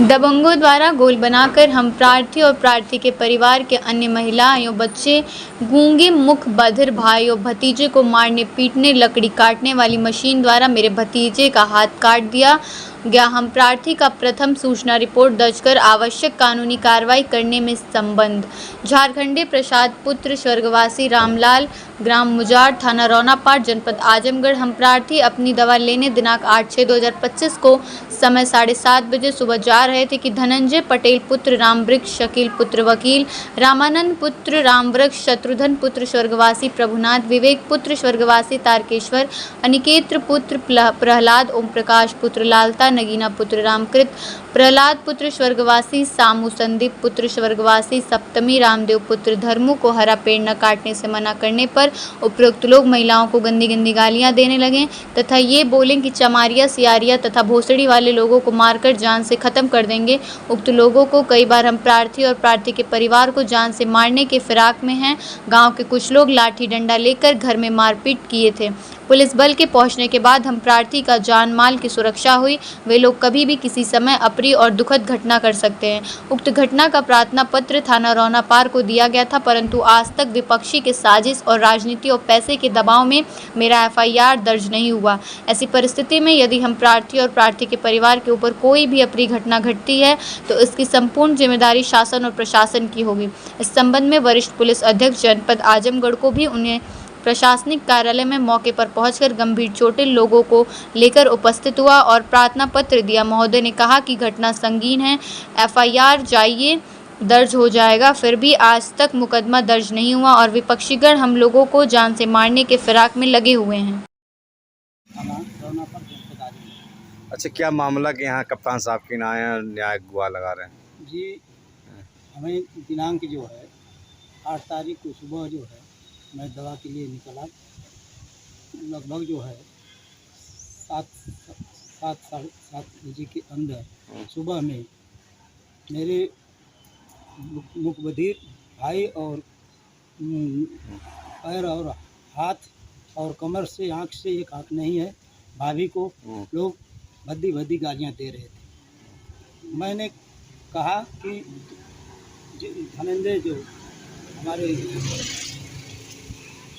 दबंगों द्वारा गोल बनाकर हम प्रार्थी और प्रार्थी के परिवार के अन्य महिलाएं और बच्चे, गूंगे मुख बधिर भाई और भतीजे को मारने पीटने, लकड़ी काटने वाली मशीन द्वारा मेरे भतीजे का हाथ काट दिया गया। हम प्रार्थी का प्रथम सूचना रिपोर्ट दर्ज कर आवश्यक कानूनी कार्रवाई करने में संबंध झारखंडी प्रसाद पुत्र स्वर्गवासी रामलाल, ग्राम मुजाड़, थाना रौनापाट, जनपद आजमगढ़। हम प्रार्थी अपनी दवा लेने दिनांक 8/6/2025 को समय 7:30 बजे सुबह जा रहे थे कि धनंजय पटेल पुत्र रामवृक्ष, शकील पुत्र वकील, रामानंद पुत्र रामवृक्ष, शत्रुघ्न पुत्र स्वर्गवासी प्रभुनाथ, विवेक पुत्र स्वर्गवासी तारकेश्वर, अनिकेत्र पुत्र प्रहलाद, ओम प्रकाश पुत्र लालता, नगीना पुत्र रामकृत, प्रहलाद पुत्र स्वर्गवासी सामू, संदीप पुत्र स्वर्गवासी सप्तमी, रामदेव पुत्र धर्मू को हरा पेड़ न काटने से मना करने पर उपरोक्त लोग महिलाओं को गंदी गंदी गालियां देने लगे तथा ये बोले कि चमारिया, सियारिया तथा भोसड़ी वाले लोगों को मारकर जान से खत्म कर देंगे। उक्त लोगों को कई बार हम प्रार्थी और प्रार्थी के परिवार को जान से मारने के फिराक में हैं। गाँव के कुछ लोग लाठी डंडा लेकर घर में मारपीट किए थे। पुलिस बल के पहुंचने के बाद हम प्रार्थी का जान माल की सुरक्षा हुई। वे लोग कभी भी किसी समय अप्रिय और दुखद घटना कर सकते हैं। उक्त घटना का प्रार्थना पत्र थाना रौनापार को दिया गया था, परंतु आज तक विपक्षी के साजिश और राजनीति और पैसे के दबाव में मेरा FIR दर्ज नहीं हुआ। ऐसी परिस्थिति में यदि हम प्रार्थी और प्रार्थी के परिवार के ऊपर कोई भी अप्रिय घटना घटती है तो इसकी संपूर्ण जिम्मेदारी शासन और प्रशासन की होगी। इस संबंध में वरिष्ठ पुलिस अधीक्षक जनपद आजमगढ़ को भी उन्हें प्रशासनिक कार्यालय में मौके पर पहुंचकर गंभीर चोटिल लोगों को लेकर उपस्थित हुआ और प्रार्थना पत्र दिया। महोदय ने कहा कि घटना संगीन है, FIR जाइए दर्ज हो जाएगा, फिर भी आज तक मुकदमा दर्ज नहीं हुआ और विपक्षीगण हम लोगों को जान से मारने के फिराक में लगे हुए हैं। अच्छा, क्या मामला कि यहाँ कप्तान साहब के न्याय गुआ लगा रहे हैं जी? हमें दिनांक जो है 8 तारीख को सुबह जो है मैं दवा के लिए निकला। लगभग जो है 7 बजे के अंदर सुबह में मेरे मुखबधिर भाई और पैर और हाथ और कमर से, आँख से, एक आँख नहीं है, भाभी को लोग भद्दी भद्दी गालियाँ दे रहे थे। मैंने कहा कि धनंजय जो हमारे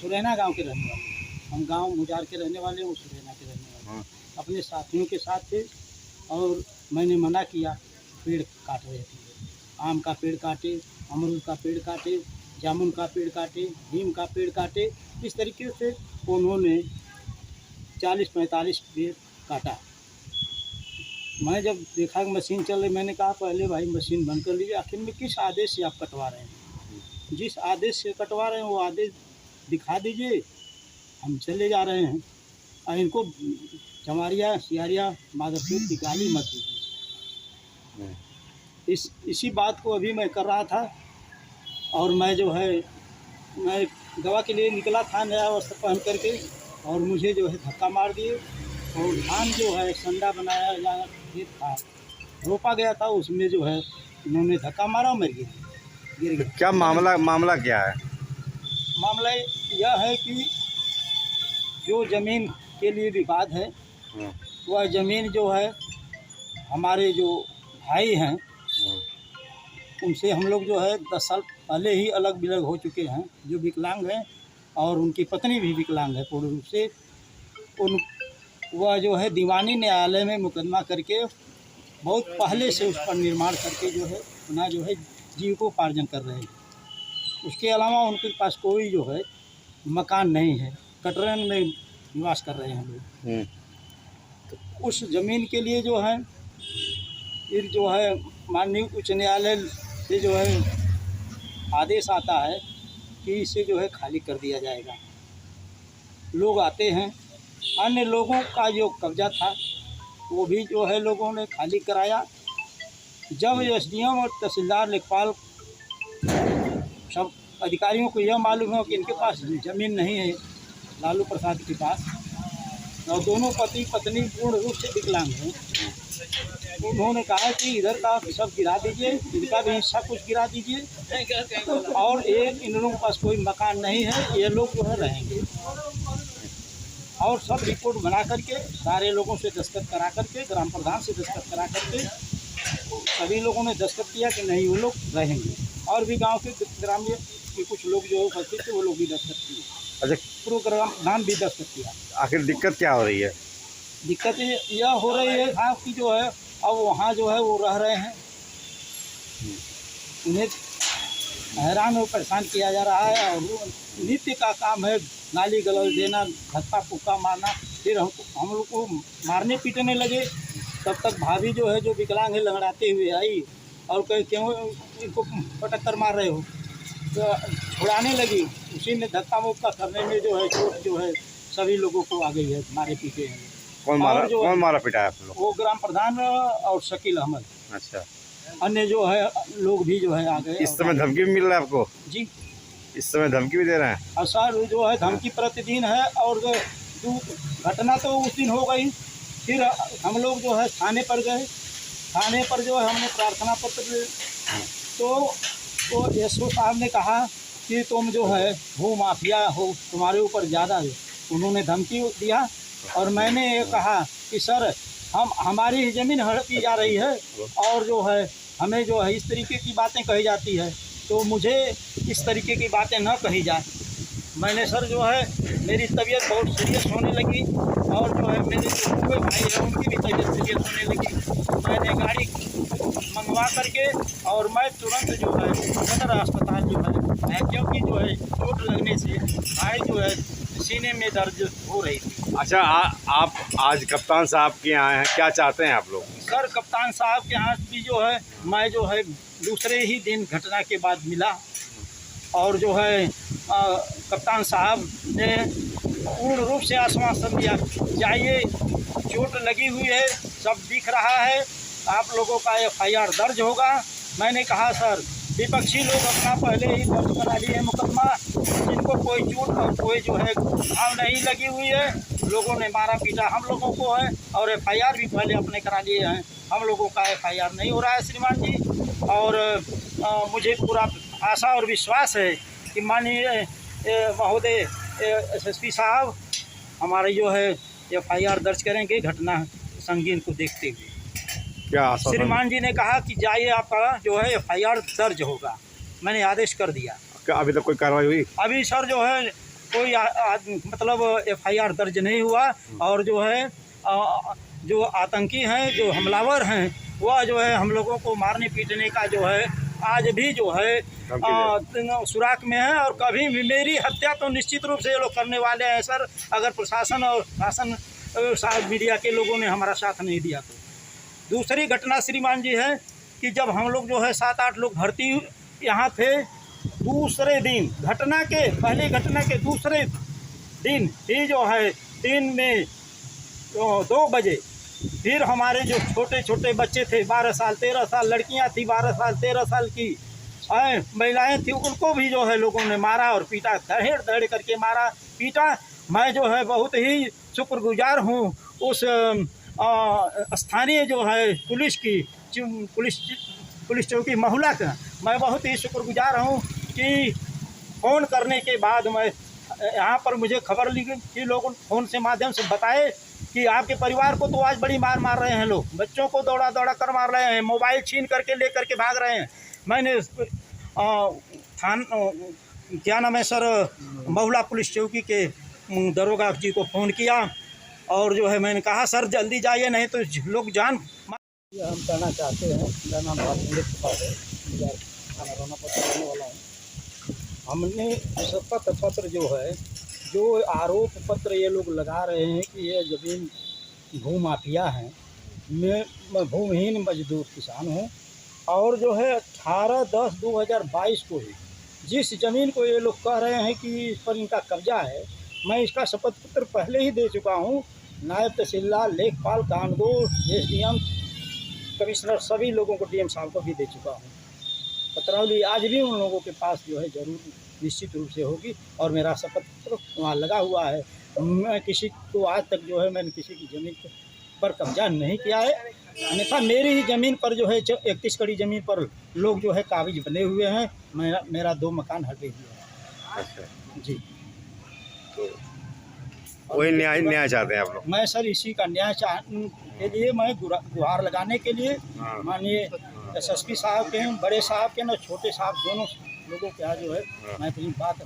सुरैना गांव के रहने वाले, हम गांव मुजाड़ के रहने वाले, वो सुरैना के रहने वाले, अपने साथियों के साथ थे और मैंने मना किया। पेड़ काट रहे थे, आम का पेड़ काटे, अमरूद का पेड़ काटे, जामुन का पेड़ काटे, नीम का पेड़ काटे। इस तरीके से उन्होंने 40-45 पेड़ काटा। मैं जब देखा कि मशीन चल रही, मैंने कहा पहले भाई मशीन बंद कर लीजिए, आखिर में किस आदेश से आप कटवा रहे हैं? जिस आदेश से कटवा रहे हैं वो आदेश दिखा दीजिए, हम चले जा रहे हैं। और इनको चमारिया, सियारिया, माधवपुर की गाली मत दीजिए। इसी बात को अभी मैं कर रहा था और मैं जो है मैं दवा के लिए निकला था नया वस्त्र पहन करके और मुझे जो है धक्का मार दिए और धान जो है संडा बनाया या खेत था, रोपा गया था, उसमें जो है इन्होंने धक्का मारा और मैं गिर गया। क्या मामला क्या है? मामला यह है कि जो ज़मीन के लिए विवाद है, वह ज़मीन जो है हमारे जो भाई हैं उनसे हम लोग जो है 10 साल पहले ही अलग बिलग हो चुके हैं, जो विकलांग हैं और उनकी पत्नी भी विकलांग है पूर्ण रूप से। वह जो है दीवानी न्यायालय में मुकदमा करके बहुत पहले से उस पर निर्माण करके जो है अपना जो है जीविकोपार्जन कर रहे हैं। उसके अलावा उनके पास कोई जो है मकान नहीं है, कटरन में निवास कर रहे हैं लोग। तो उस ज़मीन के लिए जो है फिर जो है माननीय उच्च न्यायालय से जो है आदेश आता है कि इसे जो है खाली कर दिया जाएगा। लोग आते हैं, अन्य लोगों का जो कब्जा था वो भी जो है लोगों ने खाली कराया। जब SDM और तहसीलदार, लेखपाल, सब अधिकारियों को यह मालूम है कि इनके पास ज़मीन नहीं है, लालू प्रसाद के पास, और दोनों पति पत्नी पूर्ण रूप से विकलांग हैं, तो उन्होंने कहा कि इधर का सब गिरा दीजिए, इनका भी हिस्सा कुछ गिरा दीजिए और इन लोगों के पास कोई मकान नहीं है, ये लोग जो है रहेंगे। और सब रिपोर्ट बना करके सारे लोगों से दस्तखत करा करके, ग्राम प्रधान से दस्तखत करा करके सभी लोगों ने दस्तखत किया कि नहीं वो लोग रहेंगे, और भी गांव के ग्रामीण के कुछ लोग जो उपस्थित थे वो लोग भी दस्तखत किए, अच्छा, प्रोग्राम नाम भी दस्तखत किया। आखिर दिक्कत क्या हो रही है? दिक्कत यह हो रही है साहब कि जो है अब वहाँ जो है वो रह रहे हैं, उन्हें हैरान और परेशान किया जा रहा है, और वो नित्य का काम है नाली गलौज देना, धक्का पुक्का मारना। फिर हम लोग को मारने पीटने लगे। तब तक भाभी जो है जो विकलांग है लंगड़ाते हुए आई और कहे क्यों इनको पटक कर मार रहे हो, तो छुड़ाने लगी। उसी में धक्का मुक्का करने में जो है चोट जो है सभी लोगों को आ गई है, मारे पीटे हैं। कौन मारा पीटा है आप लोग? वो ग्राम प्रधान और शकील अहमद, अच्छा, अन्य जो है लोग भी जो है आ गए। इस समय धमकी भी मिल रहा है आपको? जी, इस समय धमकी भी दे रहे हैं? और सर जो है धमकी प्रतिदिन है, और घटना तो उस दिन हो गई। फिर हम लोग जो है थाने पर गए, थाने पर जो है हमने प्रार्थना पत्र दिए, तो एसओ साहब ने कहा कि तुम जो है भू माफिया हो, तुम्हारे ऊपर ज़्यादा है। उन्होंने धमकी दिया, और मैंने ये कहा कि सर हमारी ज़मीन हड़पी जा रही है, और जो है हमें जो है इस तरीके की बातें कही जाती है, तो मुझे इस तरीके की बातें न कही जाए। मैंने सर जो है मेरी तबीयत बहुत सीरियस होने लगी, और जो है मेरे जो हुए भाई हैं उनकी भी तबीयत सीरियस होने लगी। मैंने गाड़ी मंगवा करके और मैं तुरंत जो है सदर अस्पताल जो है, क्योंकि जो है चोट लगने से भाई जो है सीने में दर्द हो रही थी। अच्छा, आप आज कप्तान साहब के यहाँ हैं, क्या चाहते हैं आप लोग? सर कप्तान साहब के यहाँ भी जो है मैं जो है दूसरे ही दिन घटना के बाद मिला, और जो है कप्तान साहब ने पूर्ण रूप से आश्वासन दिया, जाइए चोट लगी हुई है, सब दिख रहा है, आप लोगों का FIR दर्ज होगा। मैंने कहा सर विपक्षी लोग अपना पहले ही दर्ज करा लिए मुकदमा, जिनको कोई चोट और कोई जो है घाव नहीं लगी हुई है, लोगों ने मारा पीटा हम लोगों को है, और FIR भी पहले अपने करा लिए हैं। हम लोगों का FIR नहीं हो रहा है श्रीमान जी, और मुझे पूरा आशा और विश्वास है कि माननीय महोदय SSP साहब हमारे जो है FIR दर्ज करेंगे घटना संगीन को देखते हुए। क्या आश्वासन? श्रीमान जी ने कहा कि जाइए आपका जो है FIR दर्ज होगा, मैंने आदेश कर दिया। क्या अभी तक कोई कार्रवाई हुई? अभी सर जो है कोई मतलब FIR दर्ज नहीं हुआ, और जो है जो आतंकी हैं, जो हमलावर हैं, वह जो है हम लोगों को मारने पीटने का जो है आज भी जो है सुराख में है, और कभी भी मेरी हत्या तो निश्चित रूप से ये लोग करने वाले हैं सर, अगर प्रशासन और शासन साहब मीडिया के लोगों ने हमारा साथ नहीं दिया तो। दूसरी घटना श्रीमान जी है कि जब हम लोग जो है 7-8 लोग भर्ती यहाँ थे, दूसरे दिन पहली घटना के दूसरे दिन ही जो है 3 में 2 बजे फिर हमारे जो छोटे छोटे बच्चे थे 12 साल 13 साल, लड़कियां थी 12 साल 13 साल की, महिलाएं थी, उनको भी जो है लोगों ने मारा और पीटा, दहेड़ दहेड़ करके मारा पीटा। मैं जो है बहुत ही शुक्रगुजार हूँ उस स्थानीय जो है पुलिस चौकी महुला का, मैं बहुत ही शुक्रगुजार हूँ कि फ़ोन करने के बाद मैं यहाँ पर मुझे खबर ली कि लोग फ़ोन से माध्यम से बताए कि आपके परिवार को तो आज बड़ी मार रहे हैं लोग, बच्चों को दौड़ा कर मार रहे हैं, मोबाइल छीन करके ले करके भाग रहे हैं। मैंने क्या नाम है सर, महुला पुलिस चौकी के दरोगा जी को फ़ोन किया, और जो है मैंने कहा सर जल्दी जाइए नहीं तो लोग जान। हम कहना चाहते हैं, मेरा नाम रहने वाला हूँ। हमने शपथ पत्र जो है, जो आरोप पत्र ये लोग लगा रहे हैं कि ये ज़मीन भू माफिया हैं, मैं भूमिहीन मजदूर किसान हूँ, और जो है 18/10/2022 को ही जिस ज़मीन को ये लोग कह रहे हैं कि इस पर इनका कब्जा है, मैं इसका शपथ पत्र पहले ही दे चुका हूँ। नायब तहसीलदार, लेखपाल, कानगो, SDM, कमिश्नर, सभी लोगों को, DM साहब को भी दे चुका हूँ। पत्रावली आज भी उन लोगों के पास जो है ज़रूर निश्चित रूप से होगी, और मेरा शपथ पत्र वहाँ लगा हुआ है। मैं किसी को आज तक जो है मैंने किसी की ज़मीन पर कब्जा नहीं किया है, अन्यथा मेरी ही ज़मीन पर जो है 31 कड़ी ज़मीन पर लोग जो है कागज बने हुए हैं। मेरा 2 मकान हटे हुए हैं। अच्छा जी, तो वही न्याय चाहते हैं आप लोग? मैं सर इसी का न्याय के लिए मैं गुहार लगाने के लिए माननीय एसएसपी साहब के, बड़े साहब के, न छोटे साहब, दोनों लोगों के यहाँ जो है मैं अपनी बात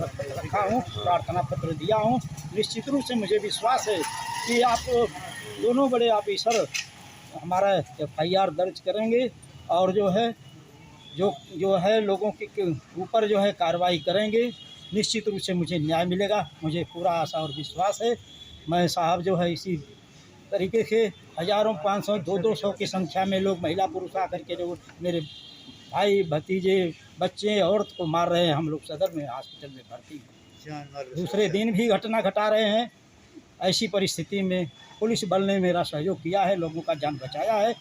रखा हूँ, प्रार्थना पत्र दिया हूँ। निश्चित रूप से मुझे विश्वास है कि आप दोनों बड़े ऑफिसर हमारा FIR दर्ज करेंगे और जो है लोगों के ऊपर जो है कार्रवाई करेंगे। निश्चित रूप से मुझे न्याय मिलेगा, मुझे पूरा आशा और विश्वास है। मैं साहब जो है इसी तरीके से हज़ारों, 500, 200 की संख्या में लोग, महिला पुरुष आकर के जो मेरे भाई भतीजे बच्चे औरत को मार रहे हैं, हम लोग सदर में हॉस्पिटल में भर्ती हैं। दूसरे दिन भी घटना घटा रहे हैं। ऐसी परिस्थिति में पुलिस बल ने मेरा सहयोग किया है, लोगों का जान बचाया है।